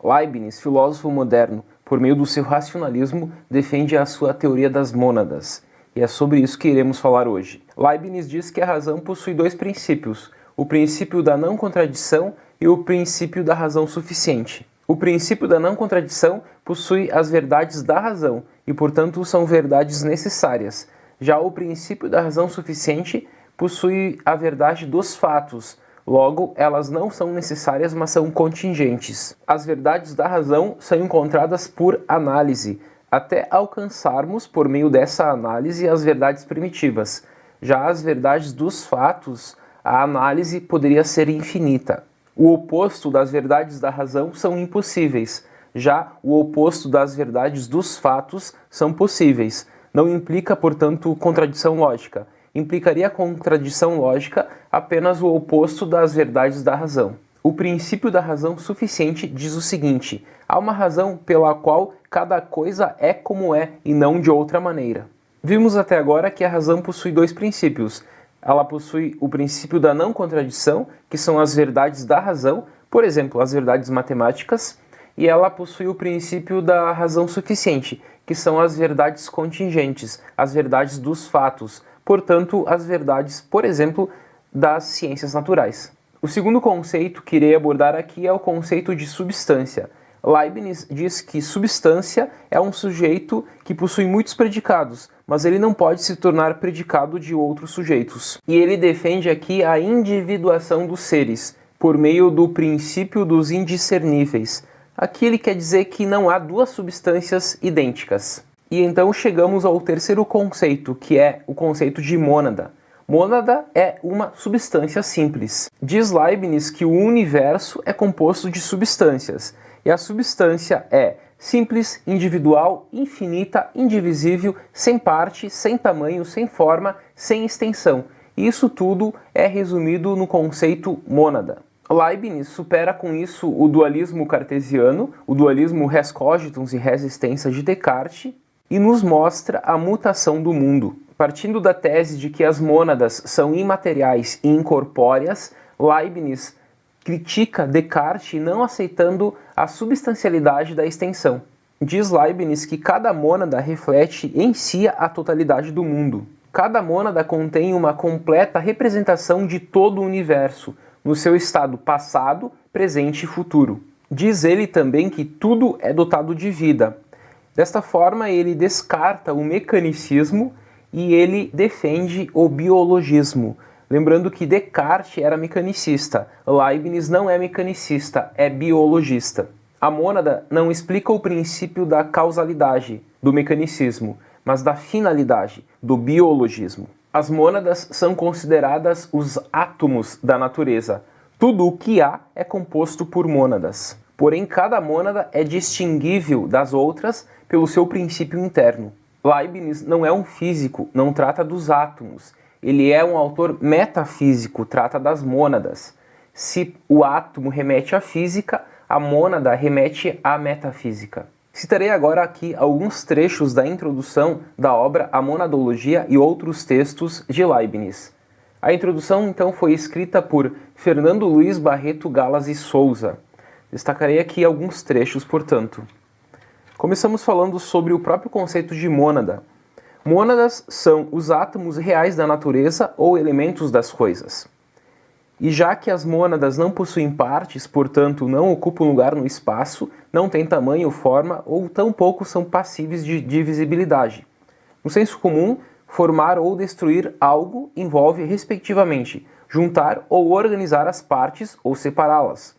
Leibniz, filósofo moderno, por meio do seu racionalismo, defende a sua teoria das mônadas. E é sobre isso que iremos falar hoje. Leibniz diz que a razão possui dois princípios, o princípio da não contradição e o princípio da razão suficiente. O princípio da não contradição possui as verdades da razão e, portanto, são verdades necessárias. Já o princípio da razão suficiente possui a verdade dos fatos. Logo, elas não são necessárias, mas são contingentes. As verdades da razão são encontradas por análise, até alcançarmos, por meio dessa análise, as verdades primitivas. Já as verdades dos fatos, a análise poderia ser infinita. O oposto das verdades da razão são impossíveis. Já o oposto das verdades dos fatos são possíveis. Não implica, portanto, contradição lógica. Implicaria contradição lógica apenas o oposto das verdades da razão. O princípio da razão suficiente diz o seguinte: há uma razão pela qual cada coisa é como é e não de outra maneira. Vimos até agora que a razão possui dois princípios. Ela possui o princípio da não contradição, que são as verdades da razão, por exemplo, as verdades matemáticas, e ela possui o princípio da razão suficiente, que são as verdades contingentes, as verdades dos fatos, portanto, as verdades, por exemplo, das ciências naturais. O segundo conceito que irei abordar aqui é o conceito de substância. Leibniz diz que substância é um sujeito que possui muitos predicados, mas ele não pode se tornar predicado de outros sujeitos. E ele defende aqui a individuação dos seres, por meio do princípio dos indiscerníveis. Aqui ele quer dizer que não há duas substâncias idênticas. E então chegamos ao terceiro conceito, que é o conceito de mônada. Mônada é uma substância simples. Diz Leibniz que o universo é composto de substâncias, e a substância é simples, individual, infinita, indivisível, sem parte, sem tamanho, sem forma, sem extensão. E isso tudo é resumido no conceito mônada. Leibniz supera com isso o dualismo cartesiano, o dualismo res cogitans e res extensa de Descartes, e nos mostra a mutação do mundo. Partindo da tese de que as mônadas são imateriais e incorpóreas, Leibniz critica Descartes não aceitando a substancialidade da extensão. Diz Leibniz que cada mônada reflete em si a totalidade do mundo. Cada mônada contém uma completa representação de todo o universo, no seu estado passado, presente e futuro. Diz ele também que tudo é dotado de vida. Desta forma, ele descarta o mecanicismo e ele defende o biologismo. Lembrando que Descartes era mecanicista, Leibniz não é mecanicista, é biologista. A mônada não explica o princípio da causalidade, do mecanicismo, mas da finalidade, do biologismo. As mônadas são consideradas os átomos da natureza. Tudo o que há é composto por mônadas. Porém, cada mônada é distinguível das outras pelo seu princípio interno. Leibniz não é um físico, não trata dos átomos. Ele é um autor metafísico, trata das mônadas. Se o átomo remete à física, a mônada remete à metafísica. Citarei agora aqui alguns trechos da introdução da obra A Monadologia e outros textos de Leibniz. A introdução, então, foi escrita por Fernando Luiz Barreto Galas e Souza. Destacarei aqui alguns trechos, portanto. Começamos falando sobre o próprio conceito de mônada. Mônadas são os átomos reais da natureza ou elementos das coisas. E já que as mônadas não possuem partes, portanto não ocupam lugar no espaço, não têm tamanho, forma ou tampouco são passíveis de divisibilidade. No senso comum, formar ou destruir algo envolve, respectivamente, juntar ou organizar as partes ou separá-las.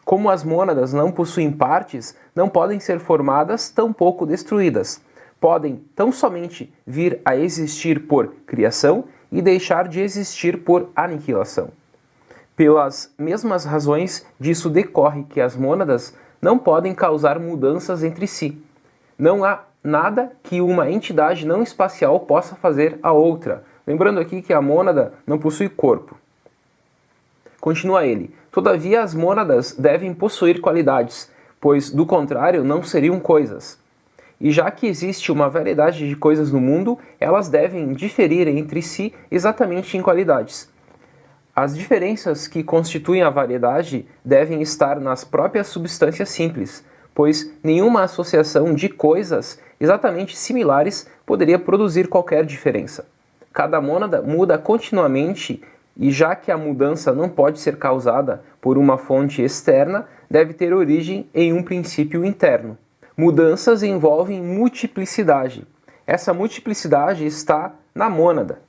Como as mônadas não possuem partes, não podem ser formadas, tampouco destruídas. Podem tão somente vir a existir por criação e deixar de existir por aniquilação. Pelas mesmas razões, disso decorre que as mônadas não podem causar mudanças entre si. Não há nada que uma entidade não espacial possa fazer a outra. Lembrando aqui que a mônada não possui corpo. Continua ele. Todavia, as mônadas devem possuir qualidades, pois, do contrário, não seriam coisas. E já que existe uma variedade de coisas no mundo, elas devem diferir entre si exatamente em qualidades. As diferenças que constituem a variedade devem estar nas próprias substâncias simples, pois nenhuma associação de coisas exatamente similares poderia produzir qualquer diferença. Cada mônada muda continuamente e, já que a mudança não pode ser causada por uma fonte externa, deve ter origem em um princípio interno. Mudanças envolvem multiplicidade. Essa multiplicidade está na mônada.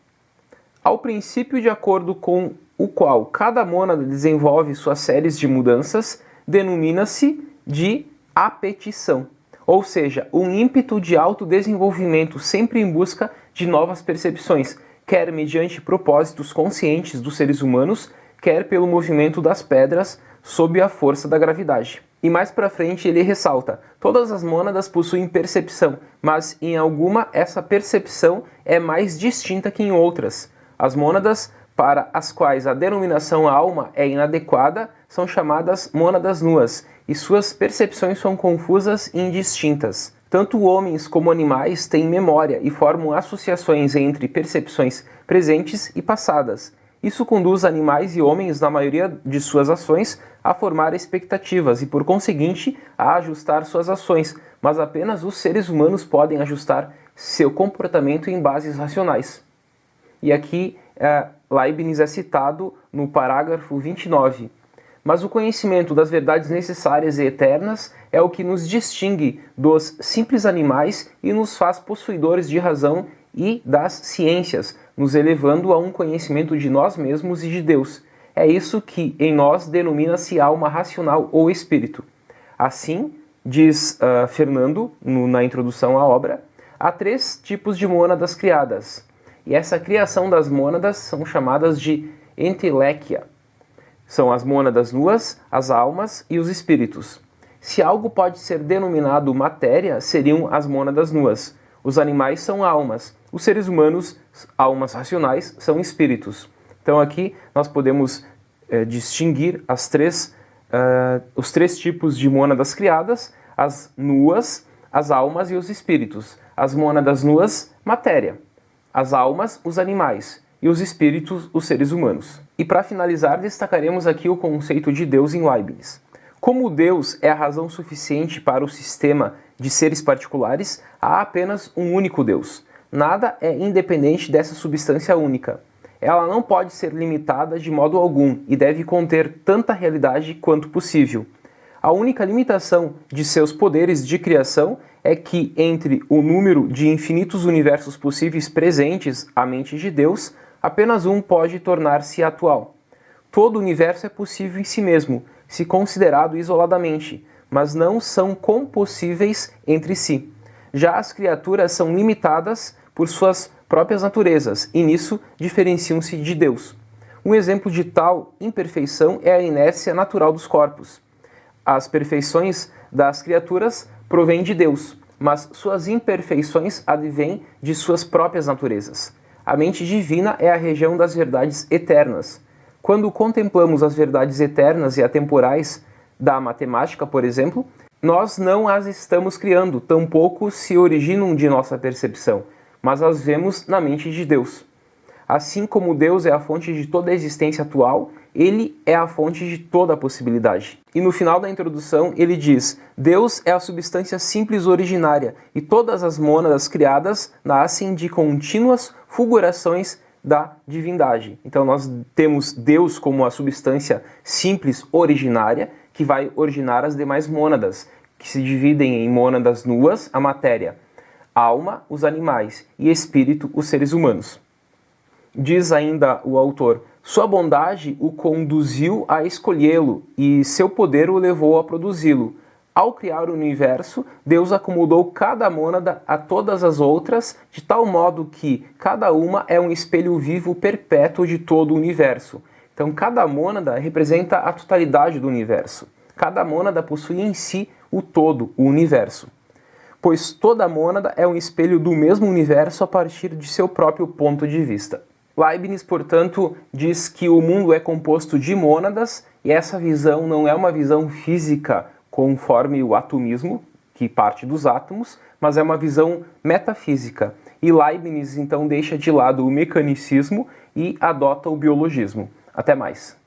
Ao princípio de acordo com o qual cada mônada desenvolve suas séries de mudanças, denomina-se de apetição, ou seja, um ímpeto de autodesenvolvimento sempre em busca de novas percepções, quer mediante propósitos conscientes dos seres humanos, quer pelo movimento das pedras sob a força da gravidade. E mais para frente ele ressalta: todas as mônadas possuem percepção, mas em alguma essa percepção é mais distinta que em outras. As mônadas para as quais a denominação alma é inadequada são chamadas mônadas nuas, e suas percepções são confusas e indistintas. Tanto homens como animais têm memória e formam associações entre percepções presentes e passadas. Isso conduz animais e homens, na maioria de suas ações, a formar expectativas e, por conseguinte, a ajustar suas ações, mas apenas os seres humanos podem ajustar seu comportamento em bases racionais. E aqui Leibniz é citado no parágrafo 29. Mas o conhecimento das verdades necessárias e eternas é o que nos distingue dos simples animais e nos faz possuidores de razão e das ciências, nos elevando a um conhecimento de nós mesmos e de Deus. É isso que em nós denomina-se alma racional ou espírito. Assim, diz Fernando na introdução à obra, há 3 tipos de mônadas criadas. E essa criação das mônadas são chamadas de enteléquia. São as mônadas nuas, as almas e os espíritos. Se algo pode ser denominado matéria, seriam as mônadas nuas. Os animais são almas. Os seres humanos, almas racionais, são espíritos. Então aqui nós podemos distinguir os 3 tipos de mônadas criadas: as nuas, as almas e os espíritos. As mônadas nuas, matéria. As almas, os animais, e os espíritos, os seres humanos. E para finalizar, destacaremos aqui o conceito de Deus em Leibniz. Como Deus é a razão suficiente para o sistema de seres particulares, há apenas um único Deus. Nada é independente dessa substância única. Ela não pode ser limitada de modo algum e deve conter tanta realidade quanto possível. A única limitação de seus poderes de criação é que, entre o número de infinitos universos possíveis presentes à mente de Deus, apenas um pode tornar-se atual. Todo universo é possível em si mesmo, se considerado isoladamente, mas não são compossíveis entre si. Já as criaturas são limitadas por suas próprias naturezas e nisso diferenciam-se de Deus. Um exemplo de tal imperfeição é a inércia natural dos corpos. As perfeições das criaturas provêm de Deus, mas suas imperfeições advêm de suas próprias naturezas. A mente divina é a região das verdades eternas. Quando contemplamos as verdades eternas e atemporais da matemática, por exemplo, nós não as estamos criando, tampouco se originam de nossa percepção, mas as vemos na mente de Deus. Assim como Deus é a fonte de toda a existência atual, Ele é a fonte de toda a possibilidade. E no final da introdução ele diz: Deus é a substância simples originária, e todas as mônadas criadas nascem de contínuas fulgurações da divindade. Então nós temos Deus como a substância simples originária, que vai originar as demais mônadas, que se dividem em mônadas nuas, a matéria, alma, os animais, e espírito, os seres humanos. Diz ainda o autor: sua bondade o conduziu a escolhê-lo e seu poder o levou a produzi-lo. Ao criar o universo, Deus acomodou cada mônada a todas as outras, de tal modo que cada uma é um espelho vivo perpétuo de todo o universo. Então cada mônada representa a totalidade do universo. Cada mônada possui em si o todo, o universo. Pois toda mônada é um espelho do mesmo universo a partir de seu próprio ponto de vista. Leibniz, portanto, diz que o mundo é composto de mônadas e essa visão não é uma visão física conforme o atomismo, que parte dos átomos, mas é uma visão metafísica. E Leibniz, então, deixa de lado o mecanicismo e adota o biologismo. Até mais!